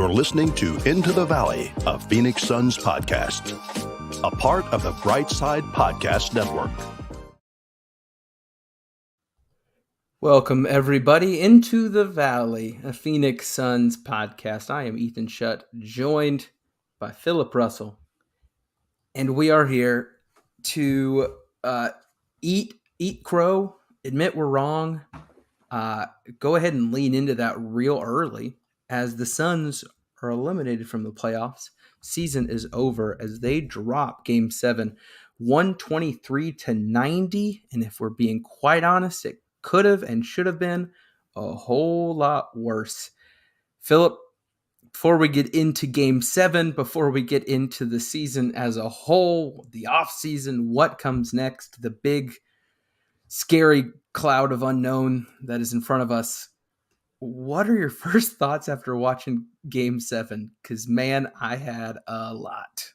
You're listening to Into the Valley, a Phoenix Suns podcast, a part of the Brightside Podcast Network. Welcome, everybody, Into the Valley, a Phoenix Suns podcast. I am Ethan Schutt, joined by Philip Russell, and we are here to eat crow, admit we're wrong, go ahead and lean into that real early as the Suns are eliminated from the playoffs. Season is over as they drop Game 7, 123-90, and if we're being quite honest, it could have and should have been a whole lot worse. Philip, before we get into Game 7, before we get into the season as a whole, the offseason, what comes next, the big, scary cloud of unknown that is in front of us, what are your first thoughts after watching Game 7? Because, man, I had a lot.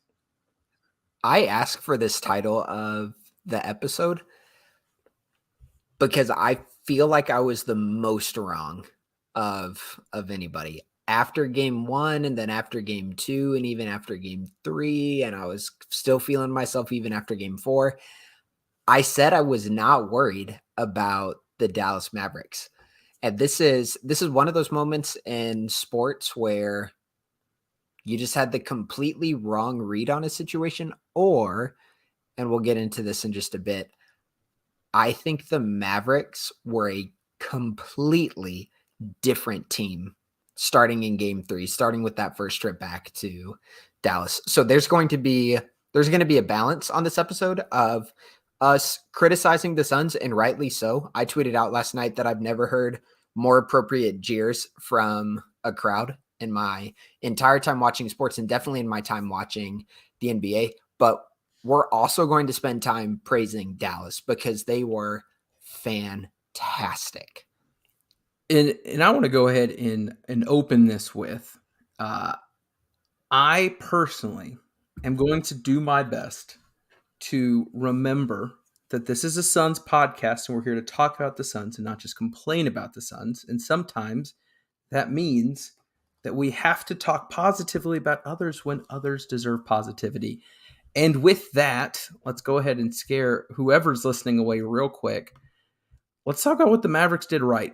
I asked for this title of the episode because I feel like I was the most wrong of anybody after Game 1 and then after Game 2 and even after Game 3, and I was still feeling myself even after Game 4. I said I was not worried about the Dallas Mavericks. And this is one of those moments in sports where you just had the completely wrong read on a situation, and we'll get into this in just a bit, I think the Mavericks were a completely different team starting in Game 3, starting with that first trip back to Dallas. So there's going to be a balance on this episode of us criticizing the Suns, and rightly so. I tweeted out last night that I've never heard more appropriate jeers from a crowd in my entire time watching sports, and definitely in my time watching the NBA. But we're also going to spend time praising Dallas because they were fantastic. And I want to go ahead and open this with, I personally am going to do my best to remember that this is a Suns podcast and we're here to talk about the Suns and not just complain about the Suns. And sometimes that means that we have to talk positively about others when others deserve positivity. And with that, let's go ahead and scare whoever's listening away real quick. Let's talk about what the Mavericks did right.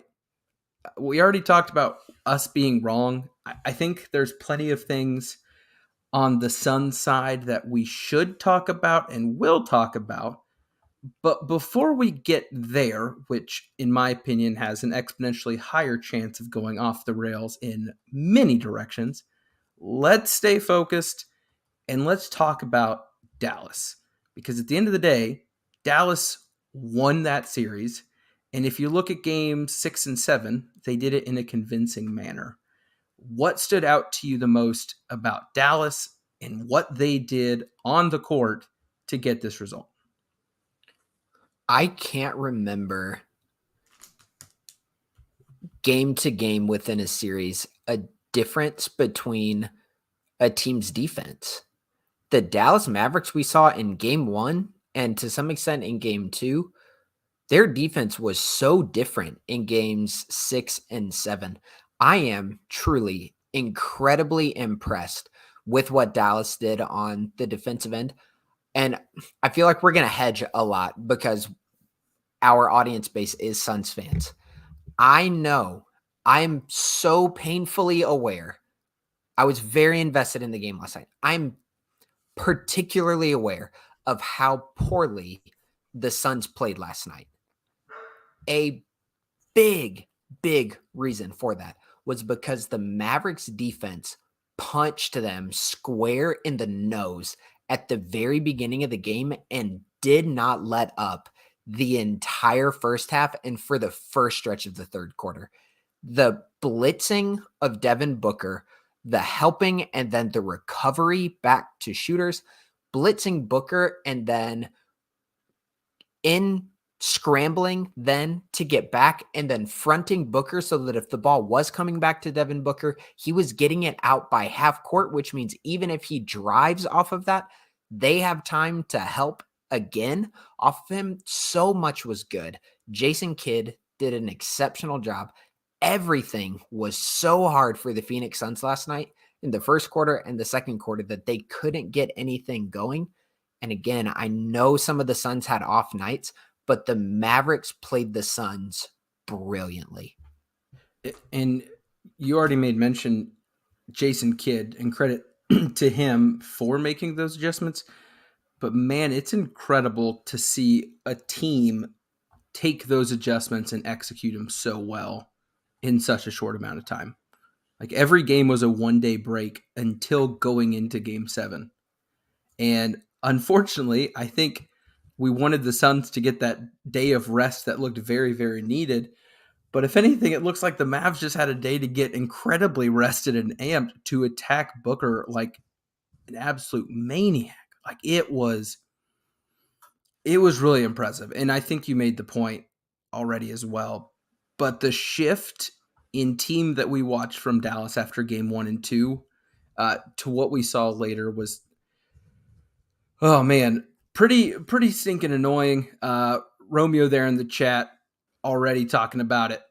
We already talked about us being wrong. I think there's plenty of things on the Suns side that we should talk about and will talk about. But before we get there, which in my opinion has an exponentially higher chance of going off the rails in many directions, let's stay focused and let's talk about Dallas. Because at the end of the day, Dallas won that series. And if you look at games 6 and 7, they did it in a convincing manner. What stood out to you the most about Dallas and what they did on the court to get this result? I can't remember game to game within a series a difference between a team's defense. The Dallas Mavericks we saw in Game 1 and to some extent in Game 2, their defense was so different in Games 6 and 7. I am truly incredibly impressed with what Dallas did on the defensive end. And I feel like we're going to hedge a lot because our audience base is Suns fans. I know I'm so painfully aware. I was very invested in the game last night. I'm particularly aware of how poorly the Suns played last night. A big reason for that was because the Mavericks defense punched them square in the nose at the very beginning of the game and did not let up the entire first half and for the first stretch of the third quarter. The blitzing of Devin Booker, the helping and then the recovery back to shooters, blitzing Booker and then in scrambling then to get back and then fronting Booker so that if the ball was coming back to Devin Booker, he was getting it out by half court, which means even if he drives off of that, they have time to help again off of him. So much was good. Jason Kidd did an exceptional job. Everything was so hard for the Phoenix Suns last night in the first quarter and the second quarter that they couldn't get anything going. And again, I know some of the Suns had off nights, but the Mavericks played the Suns brilliantly. And you already made mention Jason Kidd, and credit to him for making those adjustments. But man, it's incredible to see a team take those adjustments and execute them so well in such a short amount of time. Like every game was a 1-day break until going into game 7. And unfortunately, I think we wanted the Suns to get that day of rest that looked very, very needed. But if anything, it looks like the Mavs just had a day to get incredibly rested and amped to attack Booker like an absolute maniac. Like it was really impressive. And I think you made the point already as well. But the shift in team that we watched from Dallas after game 1 and 2 to what we saw later was, oh man, pretty stinking annoying. Romeo there in the chat already talking about it.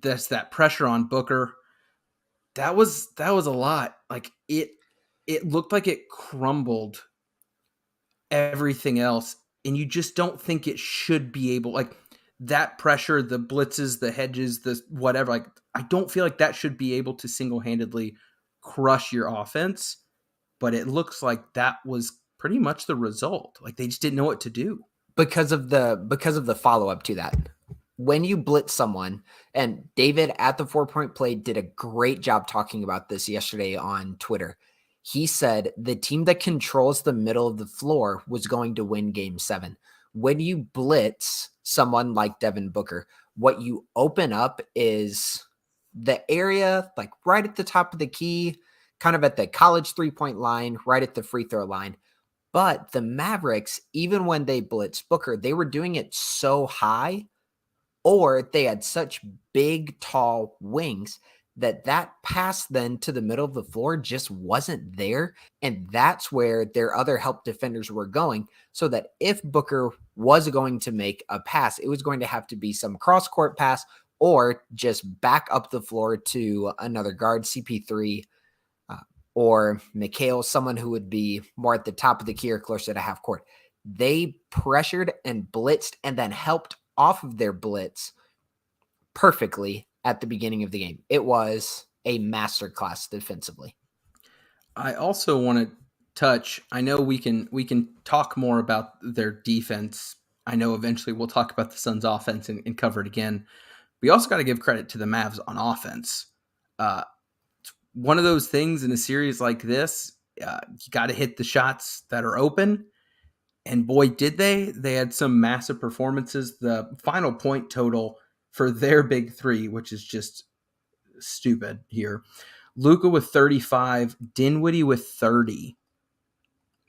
That's that pressure on Booker. That was a lot. Like it looked like it crumbled everything else, and you just don't think it should be able, like that pressure, the blitzes, the hedges, the whatever. Like I don't feel like that should be able to single-handedly crush your offense, but it looks like that was pretty much the result. Like they just didn't know what to do because of the follow-up to that. When you blitz someone, and David at the 4-point play did a great job talking about this yesterday on Twitter. He said the team that controls the middle of the floor was going to win game 7. When you blitz someone like Devin Booker, what you open up is the area like right at the top of the key, kind of at the college 3-point line, right at the free throw line. But the Mavericks, even when they blitzed Booker, they were doing it so high, or they had such big, tall wings that pass then to the middle of the floor just wasn't there. And that's where their other help defenders were going. So that if Booker was going to make a pass, it was going to have to be some cross-court pass or just back up the floor to another guard, CP3, or Mikhail, someone who would be more at the top of the key or closer to half court. They pressured and blitzed and then helped off of their blitz perfectly at the beginning of the game. It was a masterclass defensively. I also want to touch, I know we can talk more about their defense. I know eventually we'll talk about the Suns offense and cover it again. We also got to give credit to the Mavs on offense. One of those things in a series like this, you got to hit the shots that are open. And boy, did they. They had some massive performances. The final point total for their big three, which is just stupid here. Luka with 35, Dinwiddie with 30.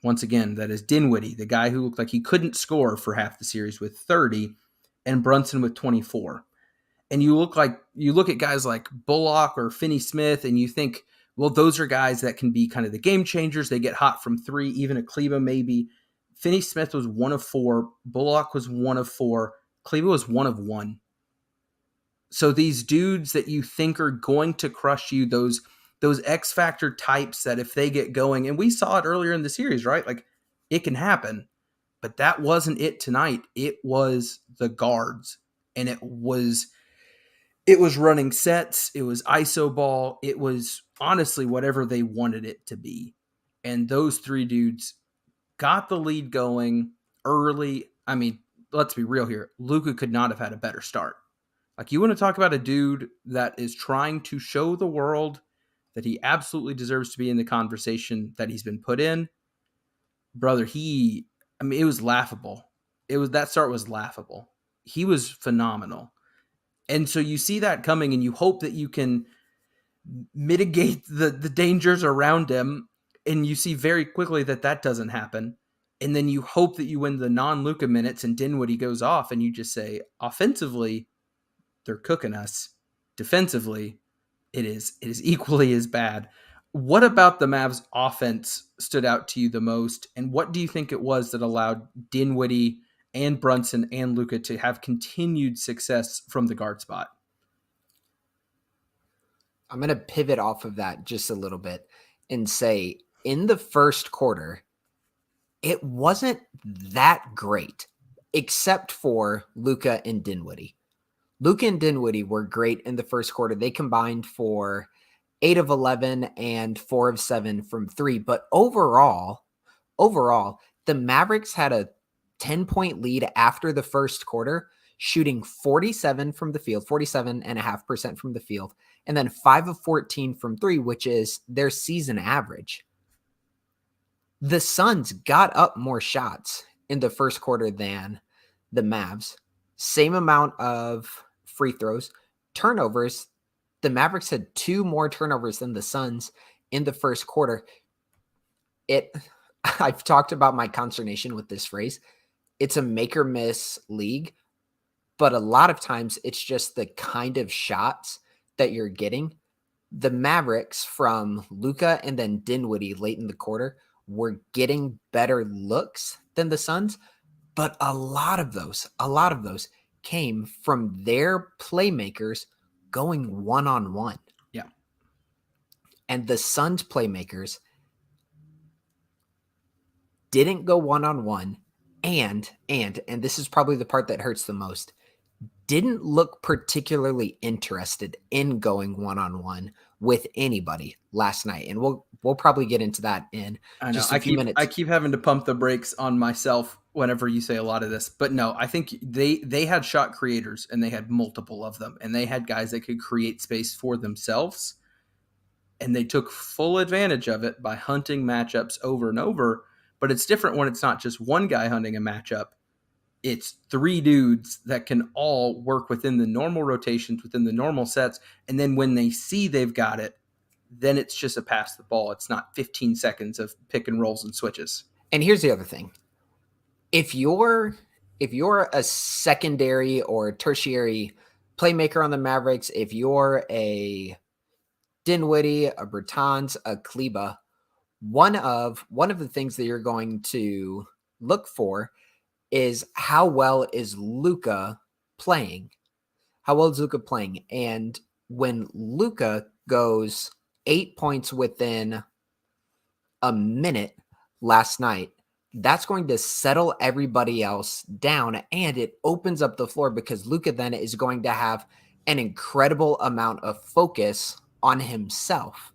Once again, that is Dinwiddie, the guy who looked like he couldn't score for half the series, with 30, and Brunson with 24. And you look at guys like Bullock or Finney-Smith, and you think, well, those are guys that can be kind of the game changers. They get hot from 3, even a Kleba maybe. Finney-Smith was 1 of 4. Bullock was 1 of 4. Kleba was 1 of 1. So these dudes that you think are going to crush you, those X factor types that if they get going, and we saw it earlier in the series, right? Like it can happen, but that wasn't it tonight. It was the guards, and it was running sets. It was ISO ball. It was honestly whatever they wanted it to be. And those 3 dudes got the lead going early. I mean, let's be real here. Luka could not have had a better start. Like, you want to talk about a dude that is trying to show the world that he absolutely deserves to be in the conversation that he's been put in. Brother, it was laughable. That start was laughable. He was phenomenal. And so you see that coming, and you hope that you can mitigate the dangers around him. And you see very quickly that doesn't happen. And then you hope that you win the non-Luka minutes and Dinwiddie goes off, and you just say, offensively, they're cooking us. Defensively, it is equally as bad. What about the Mavs offense stood out to you the most? And what do you think it was that allowed Dinwiddie and Brunson and Luka to have continued success from the guard spot? I'm going to pivot off of that just a little bit. and say in the first quarter, it wasn't that great, except for Luka and Dinwiddie. Luka and Dinwiddie were great in the first quarter. They combined for 8 of 11 and 4 of 7 from 3. But overall, the Mavericks had a 10-point lead after the first quarter, shooting 47 from the field, 47.5% from the field, and then 5 of 14 from 3, which is their season average. The Suns got up more shots in the first quarter than the Mavs. Same amount of free throws. Turnovers, the Mavericks had 2 more turnovers than the Suns in the first quarter. I've talked about my consternation with this phrase. It's a make or miss league, but a lot of times it's just the kind of shots that you're getting. The Mavericks from Luka and then Dinwiddie late in the quarter were getting better looks than the Suns, but a lot of those came from their playmakers going one-on-one. Yeah. And the Suns playmakers didn't go one-on-one and this is probably the part that hurts the most, didn't look particularly interested in going one-on-one with anybody last night. And we'll probably get into that in just a few minutes. I keep having to pump the brakes on myself whenever you say a lot of this. But no, I think they had shot creators, and they had multiple of them. And they had guys that could create space for themselves. And they took full advantage of it by hunting matchups over and over. But it's different when it's not just one guy hunting a matchup. It's 3 dudes that can all work within the normal rotations, within the normal sets. And then when they see they've got it, then it's just a pass the ball. It's not 15 seconds of pick and rolls and switches. And here's the other thing. If you're a secondary or tertiary playmaker on the Mavericks, if you're a Dinwiddie, a Bertans, a Kleba, one of the things that you're going to look for is how well is Luka playing? How well is Luka playing? And when Luka goes 8 points within a minute last night, that's going to settle everybody else down, and it opens up the floor because Luka then is going to have an incredible amount of focus on himself.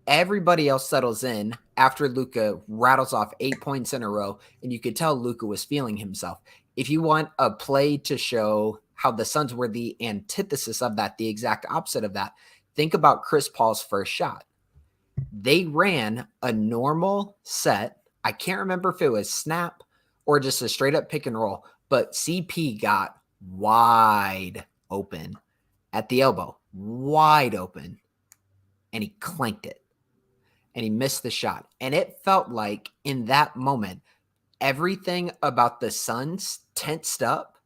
Everybody else settles in after Luka rattles off 8 points in a row, and you could tell Luka was feeling himself. If you want a play to show how the Suns were the antithesis of that, the exact opposite of that, think about Chris Paul's first shot. They ran a normal set. I can't remember if it was snap or just a straight up pick and roll, but CP got wide open at the elbow, wide open, and he clanked it. And he missed the shot. And it felt like in that moment, everything about the Suns tensed up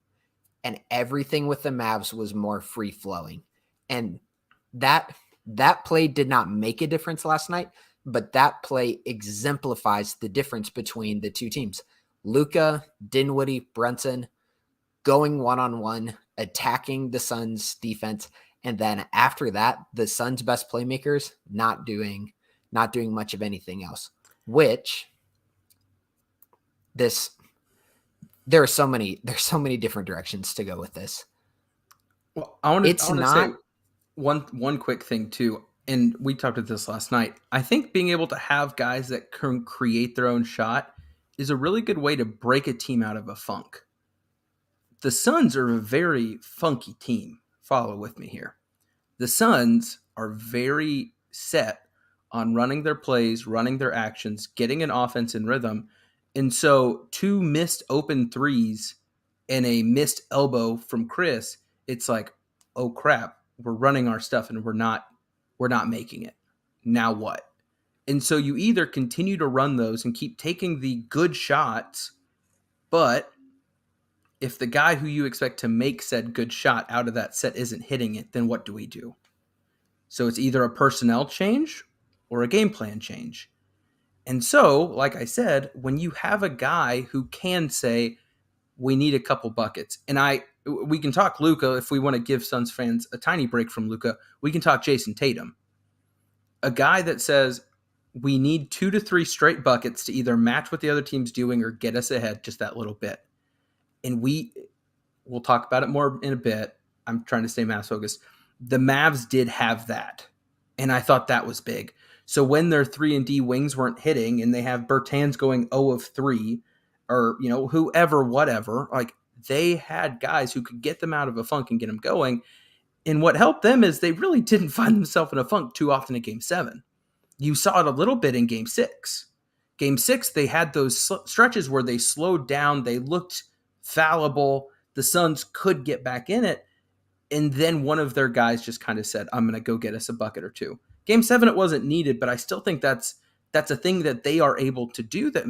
and everything with the Mavs was more free flowing. And that play did not make a difference last night, but that play exemplifies the difference between the two teams. Luka, Dinwiddie, Brunson going one-on-one, attacking the Suns defense. And then after that, the Suns' best playmakers not doing much of anything else, which there are so many different directions to go with this. Well, I want to say one quick thing too, and we talked about this last night. I think being able to have guys that can create their own shot is a really good way to break a team out of a funk. The Suns are a very funky team. Follow with me here. The Suns are very set on running their plays, running their actions, getting an offense in rhythm. And so 2 missed open threes and a missed elbow from Chris, it's like, oh crap, we're running our stuff and we're not making it. Now what? And so you either continue to run those and keep taking the good shots, but if the guy who you expect to make said good shot out of that set isn't hitting it, then what do we do? So it's either a personnel change or a game plan change. And so, like I said, when you have a guy who can say, we need a couple buckets, and we can talk Luka if we want to give Suns fans a tiny break from Luka, we can talk Jason Tatum. A guy that says, we need 2 to 3 straight buckets to either match what the other team's doing or get us ahead just that little bit. And we'll talk about it more in a bit. I'm trying to stay Mavs focused. The Mavs did have that, and I thought that was big. So when their 3-and-D wings weren't hitting and they have Bertans going 0 of 3 or, whoever, whatever, like they had guys who could get them out of a funk and get them going. And what helped them is they really didn't find themselves in a funk too often in Game 7. You saw it a little bit in Game 6. Game 6, they had those stretches where they slowed down. They looked fallible. The Suns could get back in it. And then one of their guys just kind of said, I'm going to go get us a bucket or two. Game 7, it wasn't needed, but I still think that's a thing that they are able to do that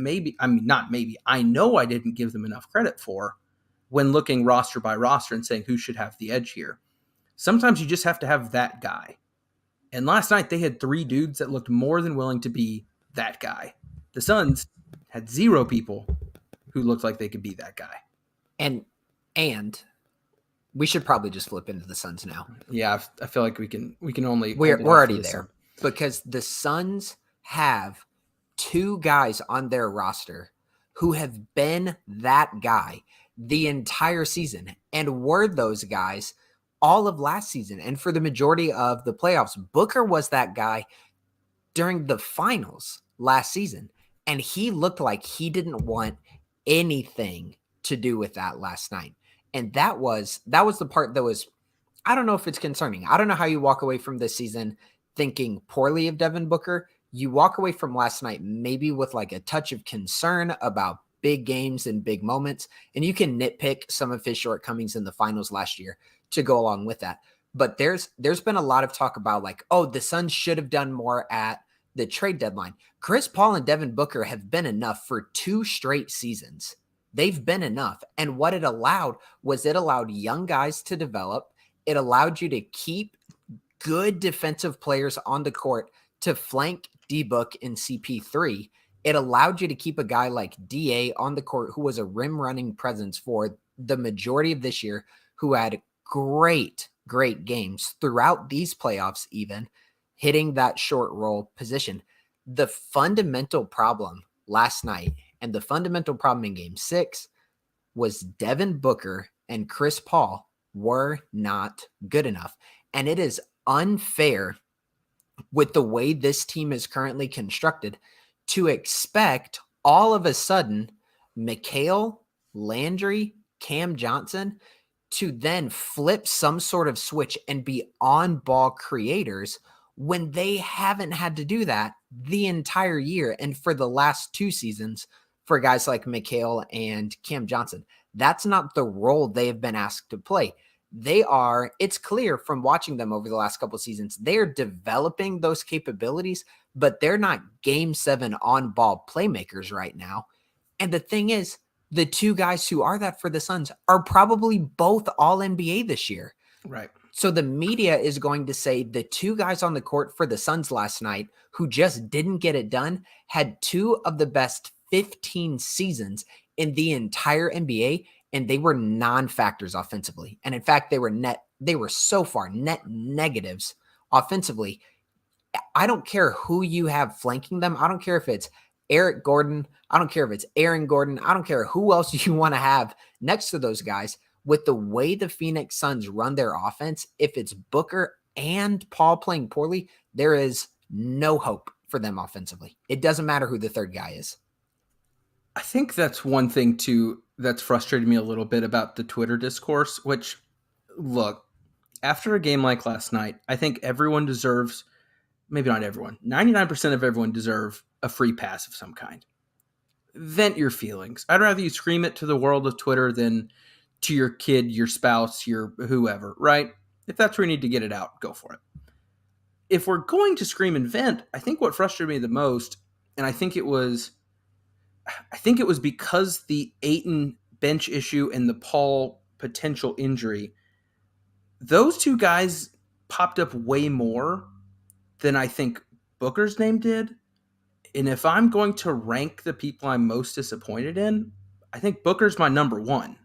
I know I didn't give them enough credit for when looking roster by roster and saying who should have the edge here. Sometimes you just have to have that guy. And last night they had 3 dudes that looked more than willing to be that guy. The Suns had 0 people who looked like they could be that guy. And we should probably just flip into the Suns now. Yeah, I feel like we can only we're already there because the Suns have 2 guys on their roster who have been that guy the entire season and were those guys all of last season and for the majority of the playoffs. Booker was that guy during the finals last season, and he looked like he didn't want anything to do with that last night. And that was the part that was, I don't know if it's concerning. I don't know how you walk away from this season thinking poorly of Devin Booker. You walk away from last night maybe with like a touch of concern about big games and big moments. And you can nitpick some of his shortcomings in the finals last year to go along with that. But there's been a lot of talk about like, oh, the Suns should have done more at the trade deadline. Chris Paul and Devin Booker have been enough for 2 straight seasons. They've been enough. And what it allowed young guys to develop. It allowed you to keep good defensive players on the court to flank D-Book and CP3. It allowed you to keep a guy like DA on the court who was a rim running presence for the majority of this year, who had great games throughout these playoffs, even hitting that short roll position. The fundamental problem last night and the fundamental problem in Game 6 was Devin Booker and Chris Paul were not good enough. And it is unfair with the way this team is currently constructed to expect all of a sudden Mikal, Landry, Cam Johnson to then flip some sort of switch and be on-ball creators when they haven't had to do that the entire year and for the last 2 seasons for guys like Mikal and Cam Johnson. That's not the role they have been asked to play. It's clear from watching them over the last couple of seasons, they're developing those capabilities, but they're not Game 7 on-ball playmakers right now. And the thing is, the 2 guys who are that for the Suns are probably both All-NBA this year. Right. So the media is going to say the 2 guys on the court for the Suns last night who just didn't get it done had 2 of the best 15 seasons in the entire NBA, and they were non-factors offensively. And in fact, they were so far net negatives offensively. I don't care who you have flanking them. I don't care if it's Eric Gordon. I don't care if it's Aaron Gordon. I don't care who else you want to have next to those guys. With the way the Phoenix Suns run their offense, if it's Booker and Paul playing poorly, there is no hope for them offensively. It doesn't matter who the third guy is. I think that's one thing too that's frustrated me a little bit about the Twitter discourse, which, look, after a game like last night, I think everyone deserves, maybe not everyone, 99% of everyone deserve a free pass of some kind. Vent your feelings. I'd rather you scream it to the world of Twitter than to your kid, your spouse, your whoever, right? If that's where you need to get it out, go for it. If we're going to scream and vent, I think what frustrated me the most, and I think it was because the Ayton bench issue and the Paul potential injury, those 2 guys popped up way more than I think Booker's name did. And if I'm going to rank the people I'm most disappointed in, I think Booker's my number 1.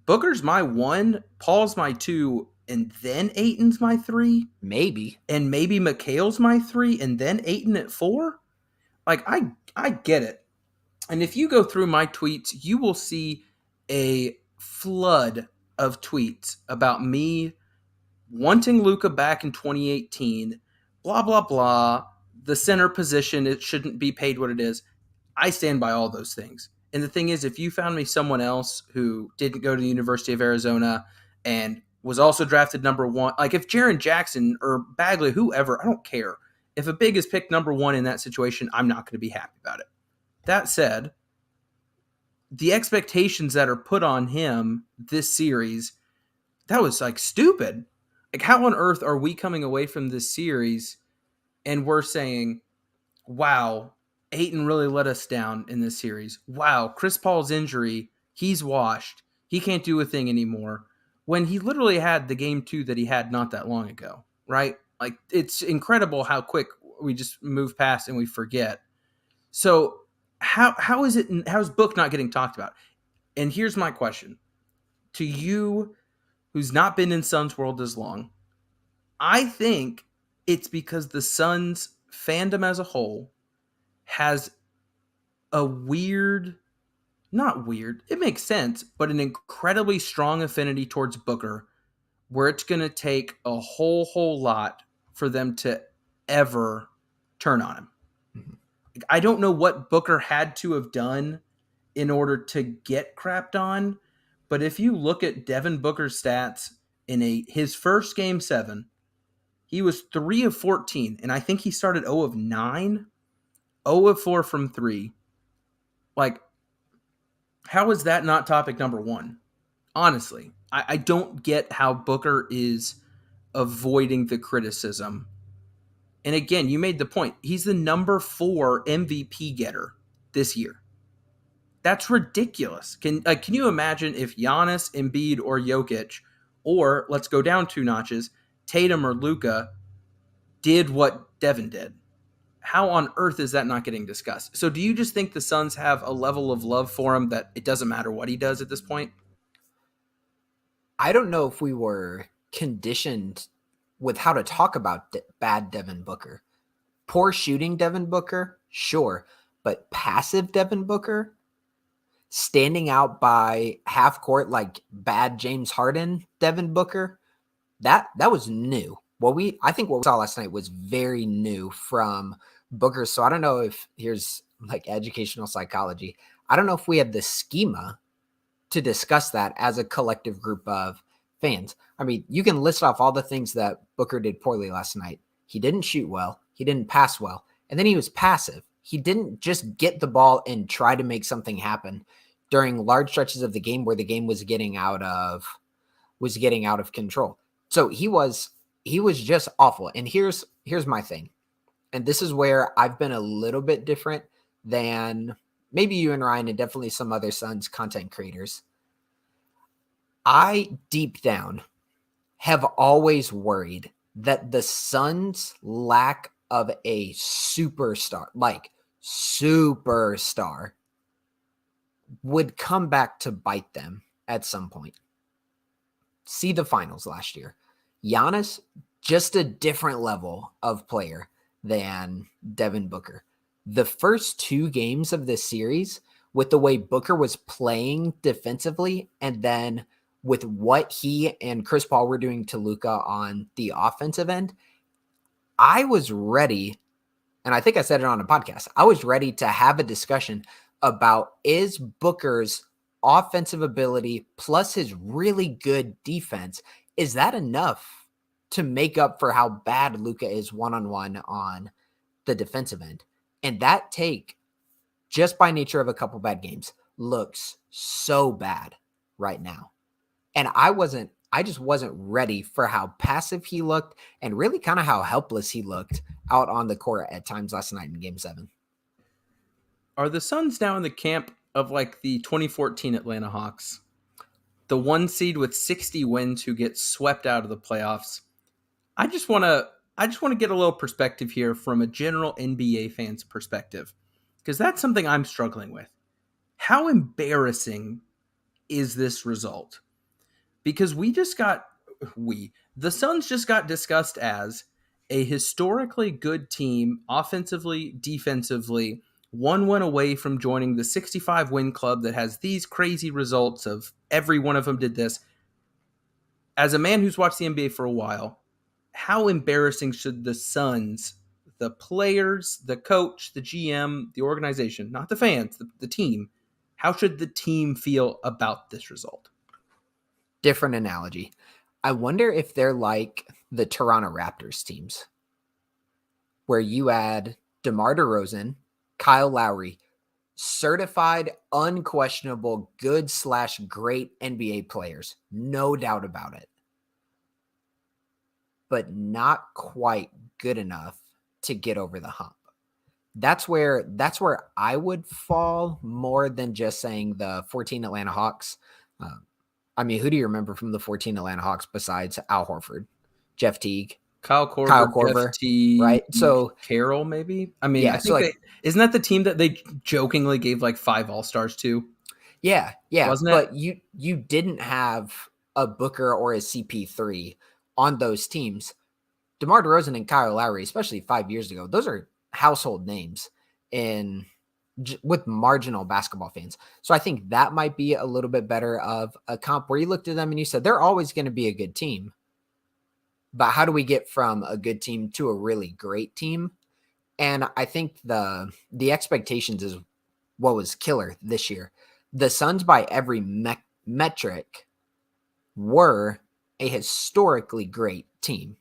Booker's my 1, Paul's my 2, and then Ayton's my 3. Maybe. And maybe Mikal's my 3, and then Ayton at 4. Like, I get it. And if you go through my tweets, you will see a flood of tweets about me wanting Luka back in 2018, blah, blah, blah. The center position, it shouldn't be paid what it is. I stand by all those things. And the thing is, if you found me someone else who didn't go to the University of Arizona and was also drafted number one, like if Jaren Jackson or Bagley, whoever, I don't care. If a big is picked number one in that situation, I'm not going to be happy about it. That said, the expectations that are put on him this series, that was like stupid. Like, how on earth are we coming away from this series and we're saying, wow, Ayton really let us down in this series. Wow, Chris Paul's injury, he's washed. He can't do a thing anymore. When he literally had the game 2 that he had not that long ago, right? Like, it's incredible how quick we just move past and we forget. So how is Book not getting talked about? And here's my question to you, who's not been in Suns world as long. I think it's because the Suns fandom as a whole has a not weird, it makes sense, but an incredibly strong affinity towards Booker, where it's going to take a whole lot for them to ever turn on him. Mm-hmm. I don't know what Booker had to have done in order to get crapped on, but if you look at Devin Booker's stats in his first game 7, he was 3 of 14, and I think he started 0 of 9, 0 of 4 from 3. Like, how is that not topic number 1? Honestly, I don't get how Booker is avoiding the criticism. And again, you made the point. He's the number 4 MVP getter this year. That's ridiculous. Can you imagine if Giannis, Embiid, or Jokic, or let's go down 2 notches, Tatum or Luka, did what Devin did? How on earth is that not getting discussed? So do you just think the Suns have a level of love for him that it doesn't matter what he does at this point? I don't know if we were conditioned with how to talk about bad Devin Booker. Poor shooting Devin Booker, sure, but passive Devin Booker, standing out by half court like bad James Harden Devin Booker, that was new. I think what we saw last night was very new from Booker. So I don't know if here's like educational psychology. I don't know if we had the schema to discuss that as a collective group of fans. I mean, you can list off all the things that Booker did poorly last night. He didn't shoot well. He didn't pass well. And then he was passive. He didn't just get the ball and try to make something happen during large stretches of the game where the game was getting out of control. So he was just awful. And here's my thing. And this is where I've been a little bit different than maybe you and Ryan and definitely some other Suns content creators. I deep down have always worried that the Suns' lack of a superstar, would come back to bite them at some point. See the finals last year. Giannis, just a different level of player than Devin Booker. The first 2 games of this series, with the way Booker was playing defensively, and then with what he and Chris Paul were doing to Luka on the offensive end, I was ready, and I think I said it on a podcast, I was ready to have a discussion about, is Booker's offensive ability plus his really good defense, is that enough to make up for how bad Luka is one-on-one on the defensive end? And that take, just by nature of a couple bad games, looks so bad right now. And I just wasn't ready for how passive he looked and really kind of how helpless he looked out on the court at times last night in Game 7. Are the Suns now in the camp of like the 2014 Atlanta Hawks? The 1 seed with 60 wins who gets swept out of the playoffs. I just want to get a little perspective here from a general NBA fan's perspective, because that's something I'm struggling with. How embarrassing is this result? Because the Suns just got discussed as a historically good team, offensively, defensively, one went away from joining the 65 win club that has these crazy results of every one of them did this. As a man who's watched the NBA for a while, how embarrassing should the Suns, the players, the coach, the GM, the organization, not the fans, the team, how should the team feel about this result? Different analogy. I wonder if they're like the Toronto Raptors teams, where you add DeMar DeRozan, Kyle Lowry, certified, unquestionable, good/great NBA players. No doubt about it. But not quite good enough to get over the hump. That's where I would fall more than just saying the 14 Atlanta Hawks. I mean, who do you remember from the 14 Atlanta Hawks besides Al Horford, Jeff Teague, Kyle Korver, Jeff Teague, right? So Carroll, maybe. I mean, yeah, I think isn't that the team that they jokingly gave like 5 All-Stars to? Yeah, wasn't it? But you didn't have a Booker or a CP3 on those teams. DeMar DeRozan and Kyle Lowry, especially 5 years ago, those are household names with marginal basketball fans. So I think that might be a little bit better of a comp where you looked at them and you said, they're always going to be a good team. But how do we get from a good team to a really great team? And I think the expectations is what was killer this year. The Suns, by every metric, were a historically great team.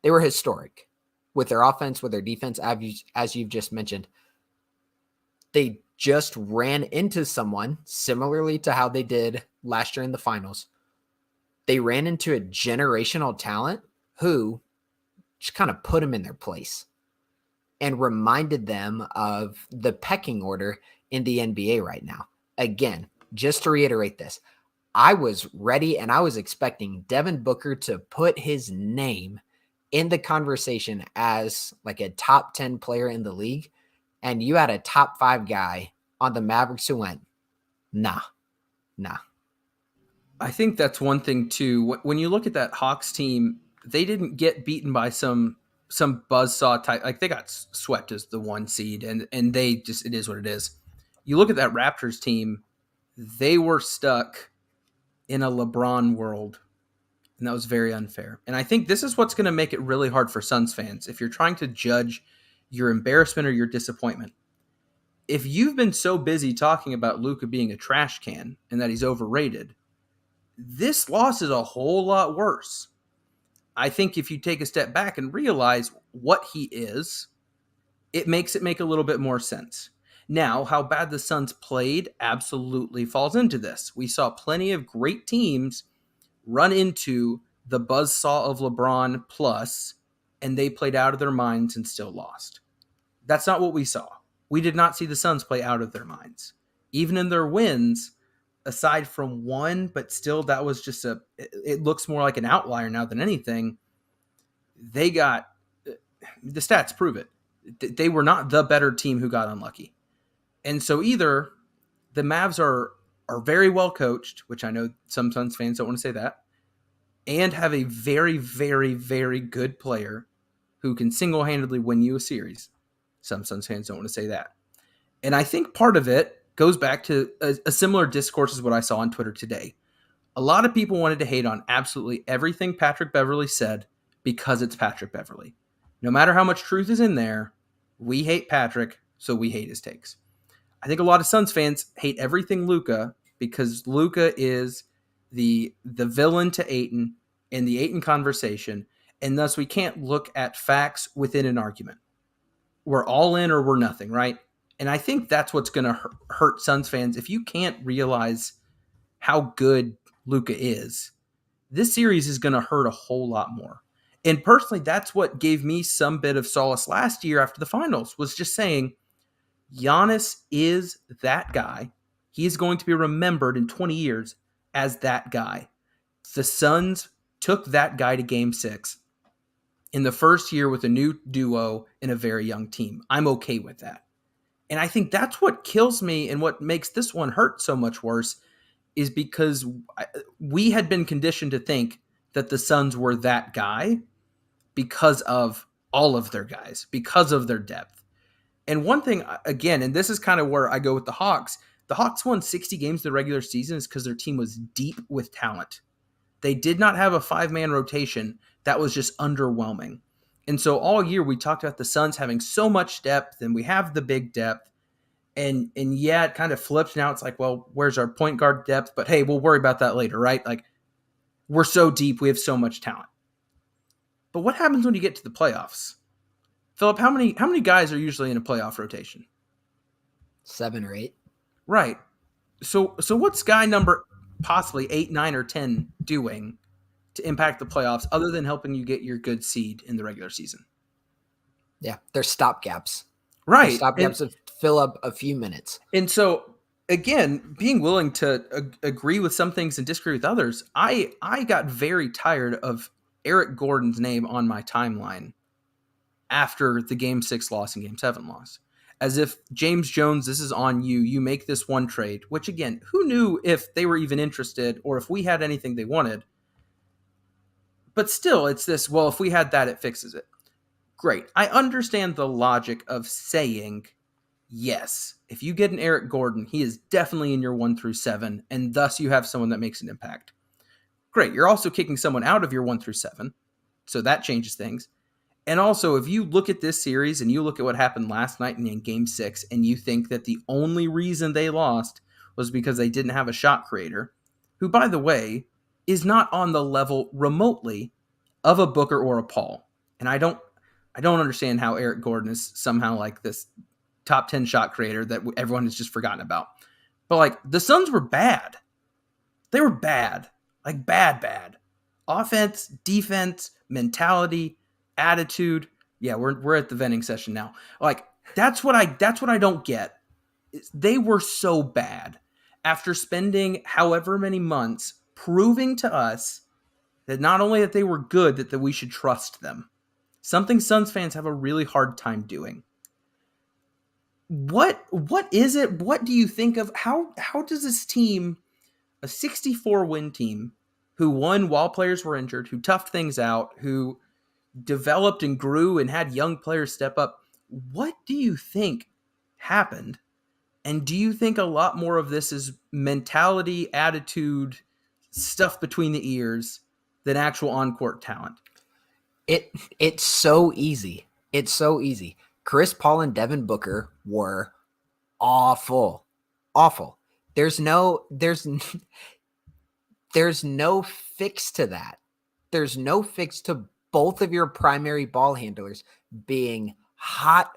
They were historic with their offense, with their defense, as you've just mentioned. They just ran into someone similarly to how they did last year in the finals. They ran into a generational talent who just kind of put them in their place and reminded them of the pecking order in the NBA right now. Again, just to reiterate this, I was ready and I was expecting Devin Booker to put his name in the conversation as like a top 10 player in the league. And you had a top 5 guy on the Mavericks who went, nah. I think that's one thing too. When you look at that Hawks team, they didn't get beaten by some buzzsaw type. Like they got swept as the 1 seed, and they just, it is what it is. You look at that Raptors team, they were stuck in a LeBron world, and that was very unfair. And I think this is what's going to make it really hard for Suns fans if you're trying to judge your embarrassment or your disappointment. If you've been so busy talking about Luka being a trash can and that he's overrated, this loss is a whole lot worse. I think if you take a step back and realize what he is, it makes it make a little bit more sense. Now, how bad the Suns played absolutely falls into this. We saw plenty of great teams run into the buzzsaw of LeBron plus, and they played out of their minds and still lost. That's not what we saw. We did not see the Suns play out of their minds. Even in their wins, aside from one, but still that was just it looks more like an outlier now than anything. They got, the stats prove it. They were not the better team who got unlucky. And so either the Mavs are very well coached, which I know some Suns fans don't want to say that, and have a very, very, very good player who can single-handedly win you a series. Some Suns fans don't want to say that. And I think part of it goes back to a similar discourse as what I saw on Twitter today. A lot of people wanted to hate on absolutely everything Patrick Beverley said because it's Patrick Beverley. No matter how much truth is in there, we hate Patrick, so we hate his takes. I think a lot of Suns fans hate everything Luka because Luka is the villain to Ayton in the Ayton conversation, and thus we can't look at facts within an argument. We're all in or we're nothing, right? And I think that's what's going to hurt Suns fans. If you can't realize how good Luka is, this series is going to hurt a whole lot more. And personally, that's what gave me some bit of solace last year after the finals, was just saying, Giannis is that guy. He is going to be remembered in 20 years as that guy. The Suns took that guy to Game 6 in the first year with a new duo and a very young team. I'm okay with that. And I think that's what kills me and what makes this one hurt so much worse is because we had been conditioned to think that the Suns were that guy. because of all of their guys, because of their depth. And one thing, again, and this is kind of where I go with the Hawks won 60 games in the regular season is because their team was deep with talent. They did not have a 5-man rotation that was just underwhelming. And so all year we talked about the Suns having so much depth, and we have the big depth. And yeah, it kind of flipped. Now it's like, well, where's our point guard depth? But hey, we'll worry about that later, right? Like, we're so deep, we have so much talent. But what happens when you get to the playoffs? Philip, how many guys are usually in a playoff rotation? 7 or 8. Right. So what's guy number possibly 8, 9, or 10 doing to impact the playoffs other than helping you get your good seed in the regular season? Yeah, they're stopgaps. Right. Stopgaps to fill up a few minutes. And so, again, being willing to agree with some things and disagree with others, I got very tired of Eric Gordon's name on my timeline after the Game 6 loss and Game 7 loss. As if, James Jones, this is on you. You make this one trade, which, again, who knew if they were even interested or if we had anything they wanted? But still, it's this, well, if we had that, it fixes it. Great. I understand the logic of saying, yes, if you get an Eric Gordon, he is definitely in your 1 through 7, and thus you have someone that makes an impact. Great. You're also kicking someone out of your 1 through 7, so that changes things. And also, if you look at this series and you look at what happened last night in Game 6, and you think that the only reason they lost was because they didn't have a shot creator, who, by the way, is not on the level remotely of a Booker or a Paul. And I don't understand how Eric Gordon is somehow like this top 10 shot creator that everyone has just forgotten about. But like, the Suns were bad. They were bad. Like, bad. Offense, defense, mentality, attitude. Yeah, we're at the venting session now. Like, that's what I don't get. They were so bad after spending however many months proving to us that not only that they were good, that we should trust them. Something Suns fans have a really hard time doing. What is it? What do you think of how does this team, a 64-win team who won while players were injured, who toughed things out, who developed and grew and had young players step up, what do you think happened? And do you think a lot more of this is mentality, attitude, stuff between the ears than actual on-court talent? It's so easy. It's so easy. Chris Paul and Devin Booker were awful. There's no fix to that. There's no fix to both of your primary ball handlers being hot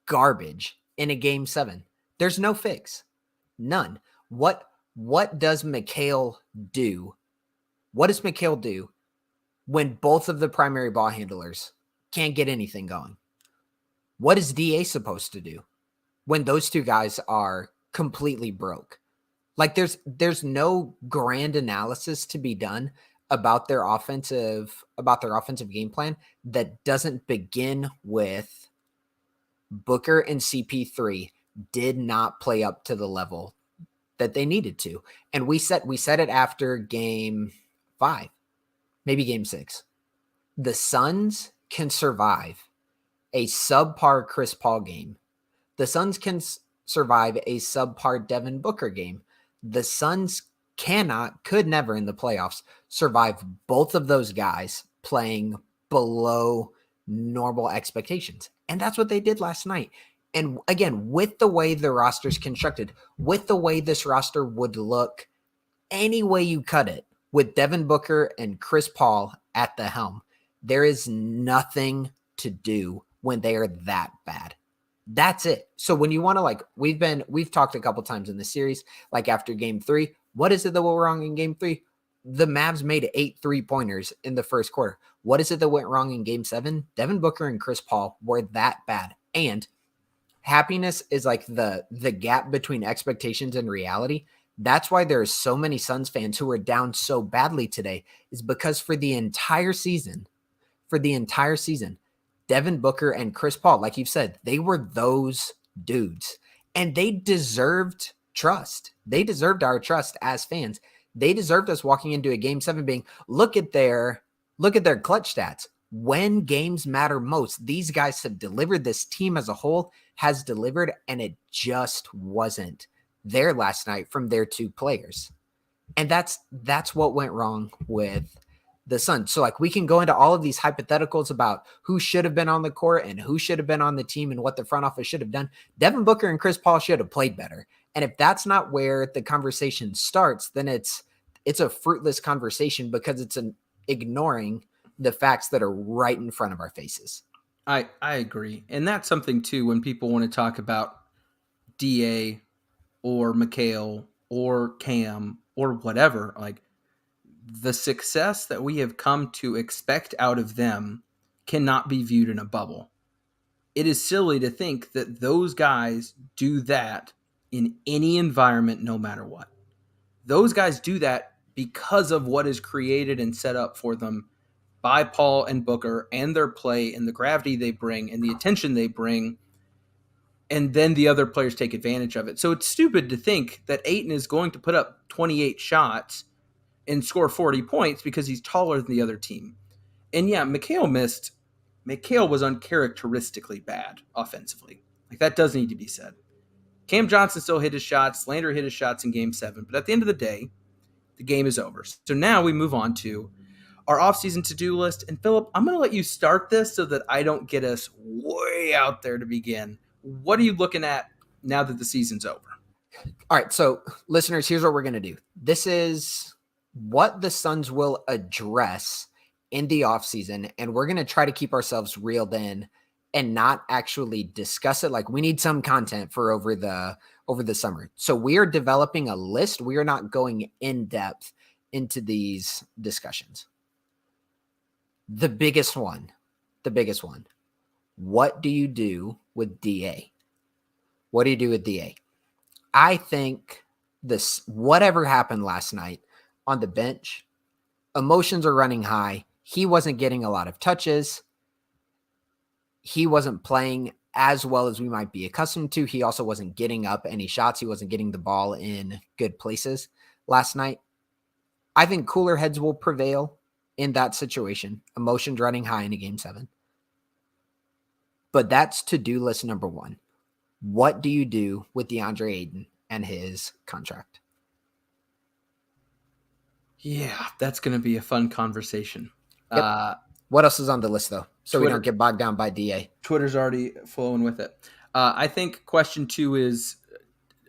garbage in a Game 7. There's no fix. None. What does Mikal do? What does Mikal do when both of the primary ball handlers can't get anything going? What is DA supposed to do when those two guys are completely broke? Like, there's no grand analysis to be done about their offensive game plan that doesn't begin with Booker and CP3 did not play up to the level that they needed to. And we said it after Game 5, maybe Game 6. The Suns can survive a subpar Chris Paul game. The Suns can survive a subpar Devin Booker game. The Suns could never in the playoffs survive both of those guys playing below normal expectations. And that's what they did last night. And again, with the way the roster's constructed, with the way this roster would look any way you cut it, with Devin Booker and Chris Paul at the helm, there is nothing to do when they are that bad. That's it. So when you want to, we've talked a couple times in the series, like after Game 3, what is it that went wrong in Game 3? The Mavs made 8 3-pointers in the first quarter. What is it that went wrong in Game 7? Devin Booker and Chris Paul were that bad. And happiness is like the gap between expectations and reality. That's why there are so many Suns fans who are down so badly today, is because for the entire season, Devin Booker and Chris Paul, like you've said, they were those dudes, and they deserved trust. They deserved our trust as fans. They deserved us walking into a Game 7 being, look at their clutch stats. when games matter most, these guys have delivered. This team as a whole has delivered, and it just wasn't there last night from their two players. And that's what went wrong with the Suns. So like we can go into all of these hypotheticals about who should have been on the court and who should have been on the team and what the front office should have done. Devin Booker and Chris Paul should have played better. And if that's not where the conversation starts, then it's a fruitless conversation because it's an ignoring the facts that are right in front of our faces. I agree. And that's something too, when people want to talk about DA or Mikal or Cam or whatever, like the success that we have come to expect out of them cannot be viewed in a bubble. It is silly to think that those guys do that in any environment, no matter what. Those guys do that because of what is created and set up for them by Paul and Booker and their play and the gravity they bring and the attention they bring. And then the other players take advantage of it. So it's stupid to think that Ayton is going to put up 28 shots and score 40 points because he's taller than the other team. And yeah, Mikal was uncharacteristically bad offensively. Like, that does need to be said. Cam Johnson still hit his shots. Slander hit his shots in Game 7. But at the end of the day, the game is over. So now we move on to our offseason to-do list. And Philip, I'm going to let you start this so that I don't get us way out there to begin. What are you looking at now that the season's over? All right, so listeners, here's what we're going to do. This is what the Suns will address in the offseason, and we're going to try to keep ourselves reeled in and not actually discuss it. Like, we need some content for over the summer. So we are developing a list. We are not going in depth into these discussions. The biggest one. What do you do with DA? What do you do with DA? I think whatever happened last night on the bench, emotions are running high. He wasn't getting a lot of touches. He wasn't playing as well as we might be accustomed to. He also wasn't getting up any shots. He wasn't getting the ball in good places last night. I think cooler heads will prevail in that situation. Emotions running high in a Game 7. But that's to-do list number one. What do you do with DeAndre Ayton and his contract? Yeah, that's going to be a fun conversation. Yep. What else is on the list, though? So Twitter, we don't get bogged down by DA. Twitter's already flowing with it. I think question 2 is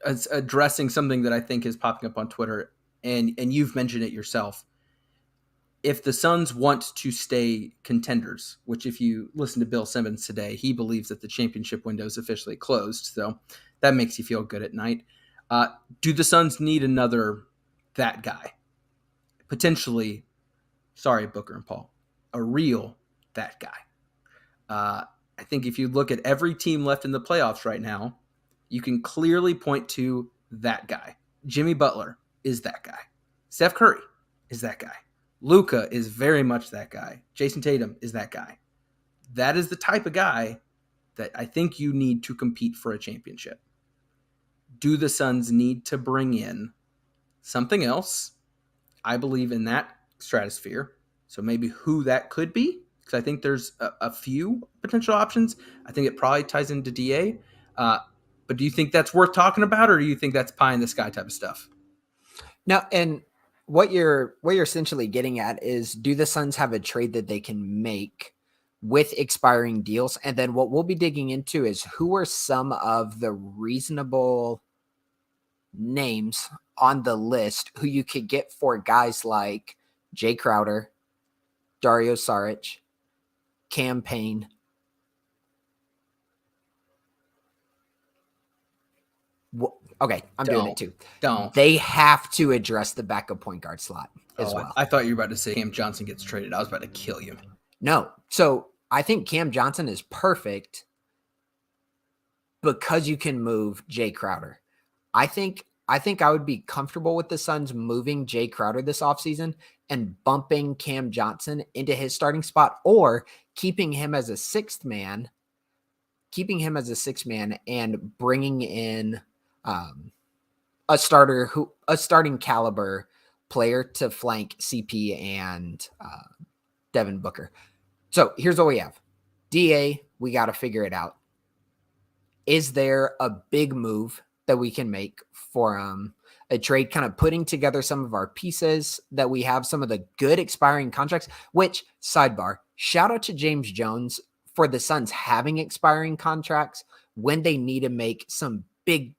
addressing something that I think is popping up on Twitter, and you've mentioned it yourself. If the Suns want to stay contenders, which if you listen to Bill Simmons today, he believes that the championship window is officially closed. So that makes you feel good at night. Do the Suns need another that guy? Potentially, sorry, Booker and Paul, a real that guy. I think if you look at every team left in the playoffs right now, you can clearly point to that guy. Jimmy Butler is that guy. Steph Curry is that guy. Luka is very much that guy. Jason Tatum is that guy. That is the type of guy that I think you need to compete for a championship. Do the Suns need to bring in something else? I believe in that stratosphere. So maybe who that could be, because I think there's a few potential options. I think it probably ties into DA. But do you think that's worth talking about, or do you think that's pie in the sky type of stuff? No, and what you're essentially getting at is, do the Suns have a trade that they can make with expiring deals? And then what we'll be digging into is who are some of the reasonable names on the list who you could get for guys like Jay Crowder, Dario Saric, Cam Payne. Okay, I'm doing it too. They have to address the backup point guard slot as well. I thought you were about to say Cam Johnson gets traded. I was about to kill you. No. So I think Cam Johnson is perfect because you can move Jay Crowder. I think I would be comfortable with the Suns moving Jay Crowder this offseason and bumping Cam Johnson into his starting spot, or keeping him as a sixth man and bringing in a starting caliber player to flank CP and Devin Booker. So here's what we have. DA, we got to figure it out. Is there a big move that we can make for a trade, kind of putting together some of our pieces that we have, some of the good expiring contracts, which, sidebar, shout out to James Jones for the Suns having expiring contracts when they need to make some big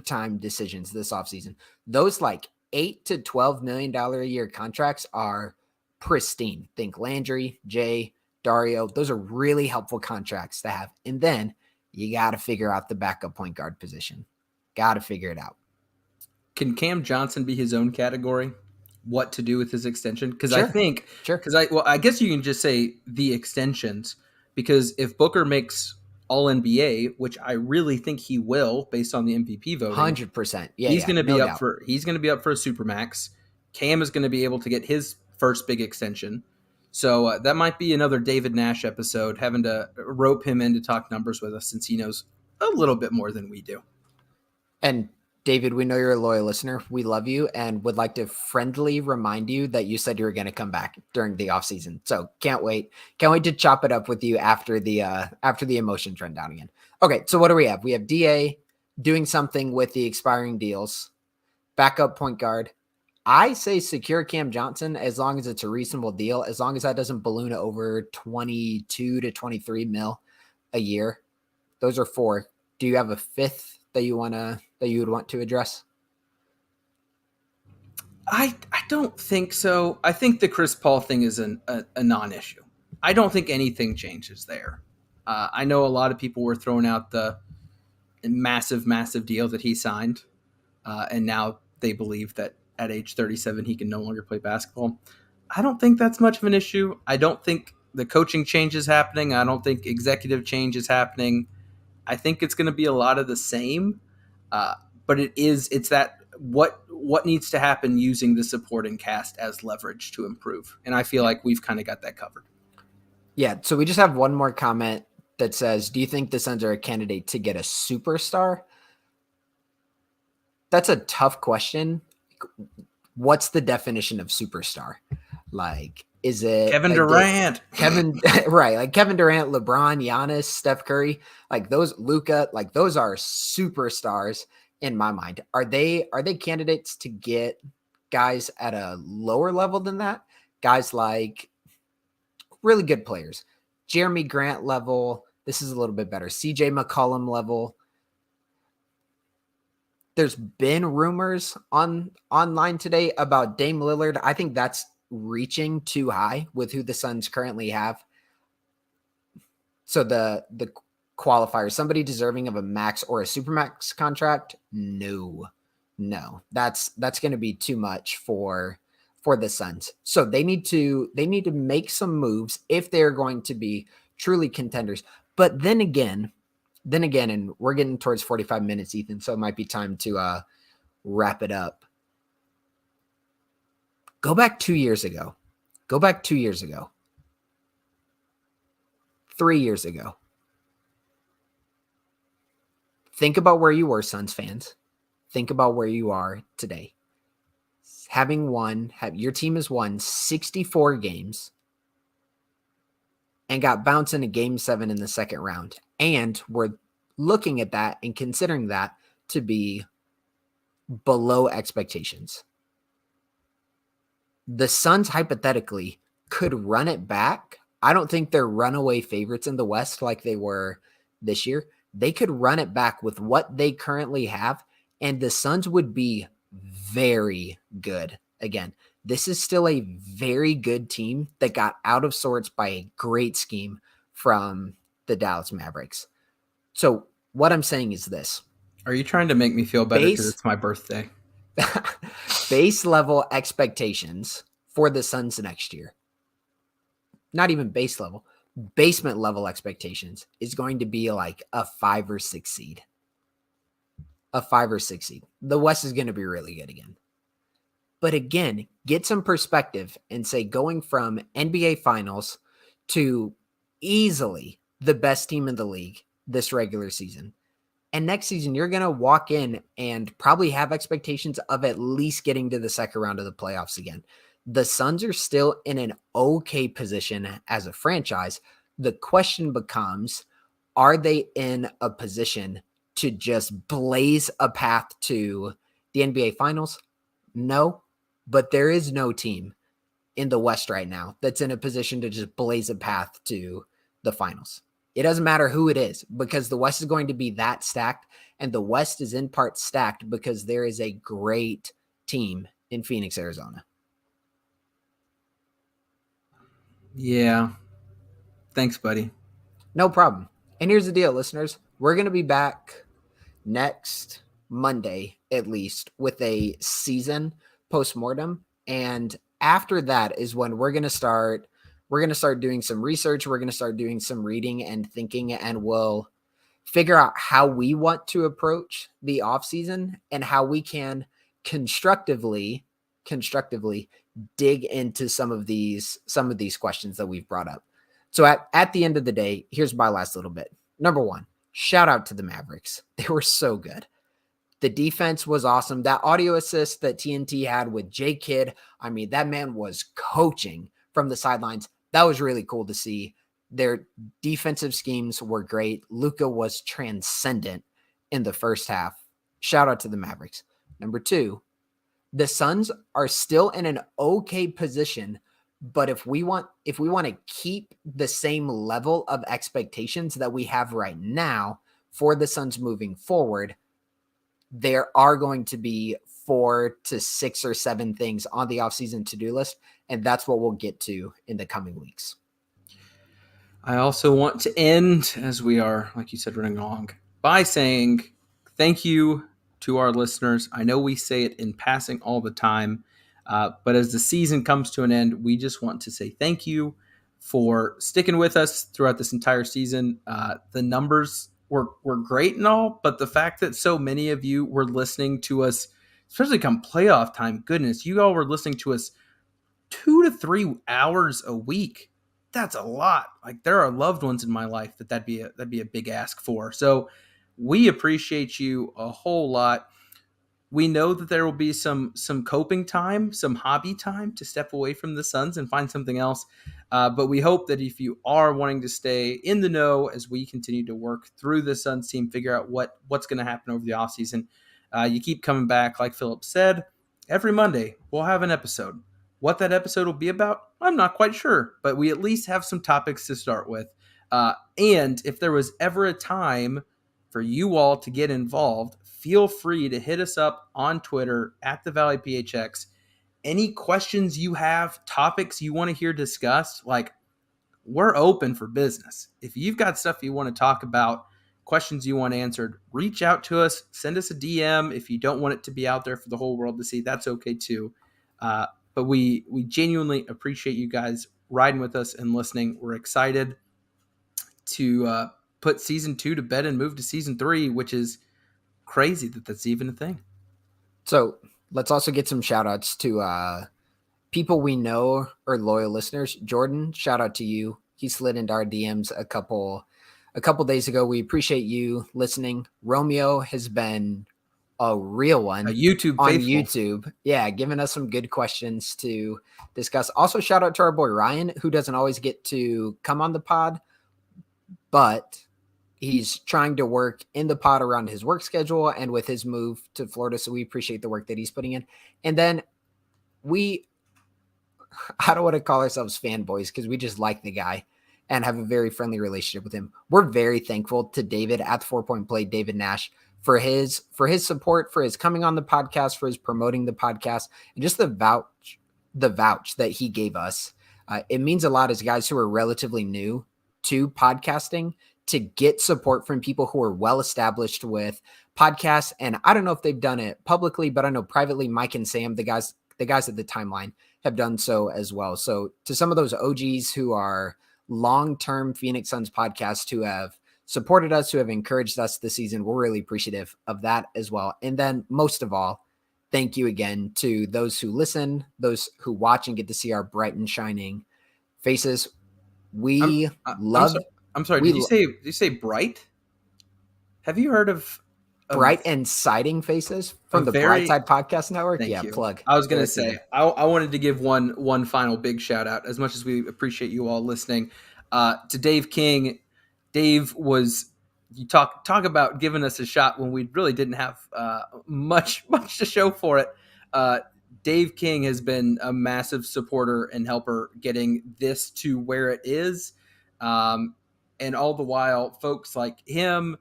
time decisions this offseason. Those like $8 to $12 million a year contracts are pristine. Think Landry, Jay, Dario. Those are really helpful contracts to have. And then you got to figure out the backup point guard position. Got to figure it out. Can Cam Johnson be his own category? What to do with his extension? Because Sure. I think, Sure. I guess you can just say the extensions. Because if Booker makes All NBA, which I really think he will, based on the MVP voting, 100%. Yeah, he's going to be no up doubt. for. He's going to be up for a supermax. Cam is going to be able to get his first big extension. So that might be another David Nash episode, having to rope him in to talk numbers with us, since he knows a little bit more than we do. And David, we know you're a loyal listener. We love you and would like to friendly remind you that you said you were going to come back during the offseason. So can't wait. Can't wait to chop it up with you after the emotion trend down again. Okay, so what do we have? We have DA doing something with the expiring deals. Backup point guard. I say secure Cam Johnson as long as it's a reasonable deal, as long as that doesn't balloon over 22 to 23 mil a year. Those are 4. Do you have a 5th that you would want to address? I don't think so. I think the Chris Paul thing is a non-issue. I don't think anything changes there. I know a lot of people were throwing out the massive deal that he signed, and now they believe that at age 37 he can no longer play basketball. I don't think that's much of an issue. I don't think the coaching change is happening. I don't think executive change is happening. I think it's going to be a lot of the same, but it's that what needs to happen using the supporting cast as leverage to improve. And I feel like we've kind of got that covered. Yeah. So we just have one more comment that says, do you think the Suns are a candidate to get a superstar? That's a tough question. What's the definition of superstar? Like, is it Kevin Durant? Right. Like Kevin Durant, LeBron, Giannis, Steph Curry, like those, Luka, like those are superstars in my mind. Are they candidates to get guys at a lower level than that? Guys like really good players, Jeremy Grant level. This is a little bit better. CJ McCollum level. There's been rumors online today about Dame Lillard. I think that's reaching too high with who the Suns currently have. So the qualifier, somebody deserving of a max or a supermax contract? No, that's going to be too much for the Suns. So they need to make some moves if they're going to be truly contenders. But then again, and we're getting towards 45 minutes, Ethan, so it might be time to wrap it up. Go back 2 years ago. 3 years ago. Think about where you were, Suns fans. Think about where you are today. Your team has won 64 games and got bounced in a game 7 in the second round. And we're looking at that and considering that to be below expectations. The Suns hypothetically could run it back. I don't think they're runaway favorites in the West like they were this year. They could run it back with what they currently have, and the Suns would be very good. Again, this is still a very good team that got out of sorts by a great scheme from the Dallas Mavericks. So what I'm saying is this. Are you trying to make me feel better because it's my birthday? Base level expectations for the Suns next year. Not even base level. Basement level expectations is going to be like a 5 or 6 seed. A 5 or 6 seed. The West is going to be really good again. But again, get some perspective and say going from NBA Finals to easily the best team in the league this regular season. And next season, you're going to walk in and probably have expectations of at least getting to the second round of the playoffs again. The Suns are still in an okay position as a franchise. The question becomes, are they in a position to just blaze a path to the NBA Finals? No, but there is no team in the West right now that's in a position to just blaze a path to the finals. It doesn't matter who it is because the West is going to be that stacked, and the West is in part stacked because there is a great team in Phoenix, Arizona. Yeah. Thanks, buddy. No problem. And here's the deal, listeners. We're going to be back next Monday, at least, with a season postmortem. And after that is when we're going to start doing some research. We're going to start doing some reading and thinking, and we'll figure out how we want to approach the offseason and how we can constructively dig into some of these questions that we've brought up. So at the end of the day, here's my last little bit. Number one, shout out to the Mavericks. They were so good. The defense was awesome. That audio assist that TNT had with J Kidd, I mean, that man was coaching from the sidelines. That was really cool to see. Their defensive schemes were great. Luka was transcendent in the first half. Shout out to the Mavericks. Number two, the Suns are still in an okay position, but if we want to keep the same level of expectations that we have right now for the Suns moving forward, there are going to be 4 to 6 or 7 things on the offseason to-do list, and that's what we'll get to in the coming weeks. I also want to end, as we are, like you said, running along, by saying thank you to our listeners. I know we say it in passing all the time, but as the season comes to an end, we just want to say thank you for sticking with us throughout this entire season. The numbers were great and all, but the fact that so many of you were listening to us, especially come playoff time, goodness, you all were listening to us 2 to 3 hours a week. That's a lot. Like, there are loved ones in my life that'd be a big ask for. So we appreciate you a whole lot. We know that there will be some coping time, some hobby time to step away from the Suns and find something else. But we hope that if you are wanting to stay in the know as we continue to work through the Suns team, figure out what's going to happen over the offseason, you keep coming back. Like Philip said, every Monday we'll have an episode. What that episode will be about, I'm not quite sure, but we at least have some topics to start with. And if there was ever a time for you all to get involved, feel free to hit us up on Twitter at the Valley PHX. Any questions you have, topics you want to hear discussed, like, we're open for business. If you've got stuff you want to talk about, questions you want answered, reach out to us, send us a DM. If you don't want it to be out there for the whole world to see, that's okay too. But we genuinely appreciate you guys riding with us and listening. We're excited to put season 2 to bed and move to season 3, which is crazy that that's even a thing. So let's also get some shout outs to people we know or loyal listeners. Jordan, shout out to you. He slid into our DMs a couple days ago. We appreciate you listening. Romeo has been a real one. A YouTube on faithful. YouTube. Yeah, giving us some good questions to discuss. Also, shout out to our boy Ryan, who doesn't always get to come on the pod, but he's trying to work in the pod around his work schedule and with his move to Florida. So we appreciate the work that he's putting in. And then I don't want to call ourselves fanboys because we just like the guy and have a very friendly relationship with him. We're very thankful to David at the 4 Point Play, David Nash, for his support, for his coming on the podcast, for his promoting the podcast, and just the vouch that he gave us. It means a lot as guys who are relatively new to podcasting to get support from people who are well established with podcasts. And I don't know if they've done it publicly, but I know privately, Mike and Sam, the guys at the Timeline, have done so as well. So to some of those OGs who are long-term Phoenix Suns podcasts who have supported us, who have encouraged us this season, we're really appreciative of that as well. And then most of all, thank you again to those who listen, those who watch and get to see our bright and shining faces. I'm sorry. Did you say bright? Have you heard of Bright and Siding Faces from the Brightside Podcast Network. Thank you. Plug. I was going to say, I wanted to give one final big shout out, as much as we appreciate you all listening, to Dave King. Dave was, you talk about giving us a shot when we really didn't have much to show for it. Dave King has been a massive supporter and helper getting this to where it is. And all the while, folks like him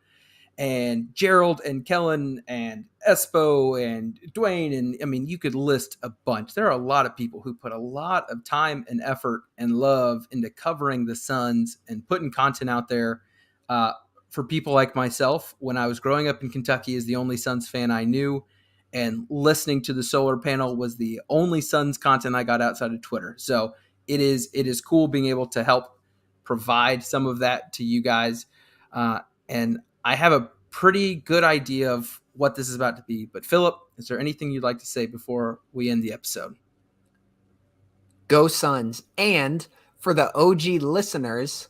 and Gerald and Kellen and Espo and Dwayne, and I mean, you could list a bunch. There are a lot of people who put a lot of time and effort and love into covering the Suns and putting content out there for people like myself. When I was growing up in Kentucky as the only Suns fan I knew, and listening to the Solar Panel was the only Suns content I got outside of Twitter. So it is cool being able to help provide some of that to you guys. And I have a pretty good idea of what this is about to be. But Philip, is there anything you'd like to say before we end the episode? Go Suns. And for the OG listeners,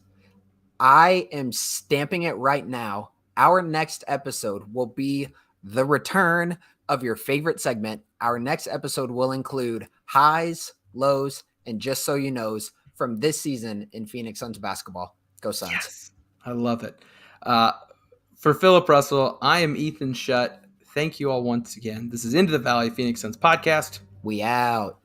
I am stamping it right now. Our next episode will be the return of your favorite segment. Our next episode will include highs, lows, and just so you knows from this season in Phoenix Suns basketball. Go Suns. Yes, I love it. For Philip Russell, I am Ethan Shutt. Thank you all once again. This is Into the Valley Phoenix Suns podcast. We out.